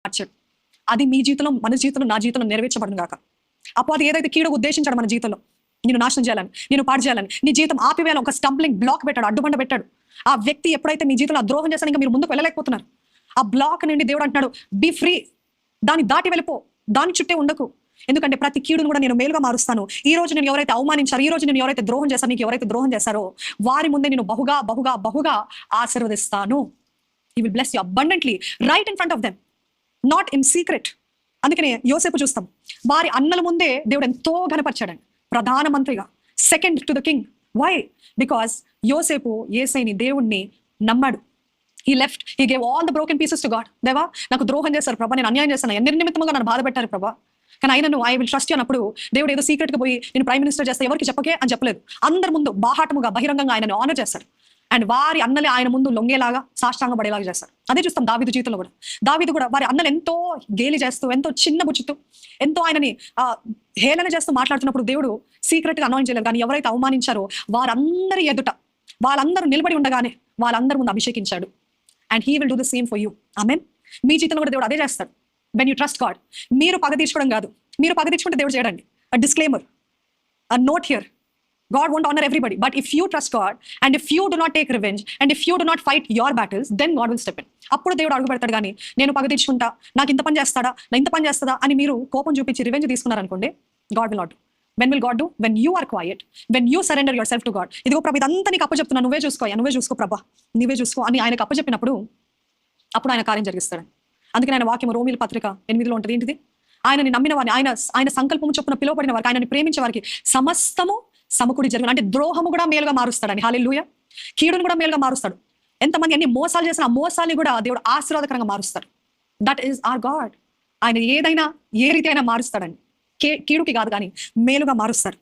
మార్చాడు. అది మీ జీవితంలో, మన జీవితంలో, నా జీవితంలో నెరవేర్చబడును గాక. అపవాది ఏదైతే కీడు ఉద్దేశించాడు మన జీవితంలో, నేను నాశనం చేయాలని, నేను పాడు చేయాలని, నీ జీవితం ఆపివేయాలని ఒక స్టంబ్లింగ్ బ్లాక్ పెట్టాడు, అడ్డుబండ పెట్టాడు. ఆ వ్యక్తి ఎప్పుడైతే మీ జీవితంలో ద్రోహం చేస్తాను, ఇంకా మీరు ముందుకు వెళ్ళలేకపోతున్నారు. ఆ బ్లాక్ నుండి దేవుడు అంటున్నాడు, బీ ఫ్రీ, దాన్ని దాటి వెళ్ళిపో, దాని చుట్టే ఉండకు. ఎందుకంటే ప్రతి కీడును కూడా నేను మేలుగా మారుస్తాను. ఈ రోజు నేను ఎవరైతే అవమానించారో, ఈ రోజు నేను ఎవరైతే ద్రోహం చేస్తాను, నీకు ఎవరైతే ద్రోహం చేస్తారో వారి ముందే నేను బహుగా బహుగా బహుగా ఆశీర్వదిస్తాను. He will bless you abundantly right in front of them, not in secret. అందుకనే యోసేపు చూస్తాం, వారి అన్నల ముందే దేవుడు ఎంతో ఘనపరిచాడండి, ప్రధానమంత్రిగా, second to the king. Why? Because యోసేపు యేసయ్యని, దేవుణ్ణి నమ్మాడు. He left, he gave all the broken pieces to God. దేవా, నాకు ద్రోహం చేస్తారు ప్రభా, నేను అన్యాయం చేస్తాను, నిర్నిమిత్తముగా నన్ను బాధ పెట్టారు ప్రభా, కానీ ఆయనను ఐ విల్ ట్రస్ట్ యూ అన్నప్పుడు దేవుడు ఏదో సీక్రెట్గా పోయి నేను ప్రైమ్ మినిస్టర్ చేస్తే ఎవరికి చెప్పకే అని చెప్పలేదు. అందరి ముందు బాహాటముగా బహిరంగంగా ఆయనను ఆనర్ చేస్తాడు. అండ్ వారి అన్నలే ఆయన ముందు లొంగేలాగా, సాష్టాంగ పడేలాగా చేస్తారు. అదే చూస్తాం దావీదు జీవితంలో కూడా. దావీదు కూడా వారి అన్నలు ఎంతో గేలి చేస్తూ, ఎంతో చిన్న బుచ్చుతూ, ఎంతో ఆయనని హేళన చేస్తూ మాట్లాడుతున్నప్పుడు దేవుడు సీక్రెట్గా అనాయింట్ చేయలేదు. కానీ ఎవరైతే అవమానించారో వారందరి ఎదుట, వాళ్ళందరూ నిలబడి ఉండగానే వాళ్ళందరి ముందు అభిషేకించాడు. And he will do the same for you. Amen. మీ జీవితంలో కూడా దేవుడు అదే చేస్తాడు. When you trust God. మీరు పగ తీర్చుకోవడం కాదు, మీరు పగ తీర్చుకుంటే దేవుడు చేయడండి. Disclaimer, note here, God won't honor everybody, but if you trust God and if you do not take revenge and if you do not fight your battles, then God will step in. అప్పుడు దేవుడు అడుగు పెడతాడు. కానీ నేను పగ తీర్చుకుంటా, నాకు ఇంత పని చేస్తాడా, నా ఇంత పని చేస్తుందా అని మీరు కోపం చూపించి revenge తీసుకున్నారనుకోండి, God will not do. When will God do? When you are quiet, when you surrender yourself to God. ఇదిగో ప్రభు, ఇదంతా నీకు అప్పచెప్తున్నా, నువ్వే చూసుకో ప్రభా, నువ్వే చూసుకో అని ఆయనకు అప్పచెప్పినప్పుడు అప్పుడు ఆయన కార్యం జరిగిస్తాడు. అందుకని ఆయన వాక్యం రోమీయుల పత్రిక 8లో ఉంటుంది. ఏంటిది? ఆయనని నమ్మిన వారిని, ఆయన సంకల్పం చొప్పున పిలువబడిన వారికి, ఆయనని ప్రేమించే వారికి సమస్తము సమకూడి జరిగిన, అంటే ద్రోహము కూడా మేలుగా మారుస్తాడని. హల్లెలూయా. కీడును కూడా మేలుగా మారుస్తాడు. ఎంతమంది ఎన్ని మోసాలు చేసిన ఆ మోసాల్ని కూడా దేవుడు ఆశీర్వాదకరంగా మారుస్తాడు. That is our God. ఆయన ఏదైనా ఏ రీతి అయినా మారుస్తాడని, కీడుకి కాదు కానీ మేలుగా మారుస్తాడు.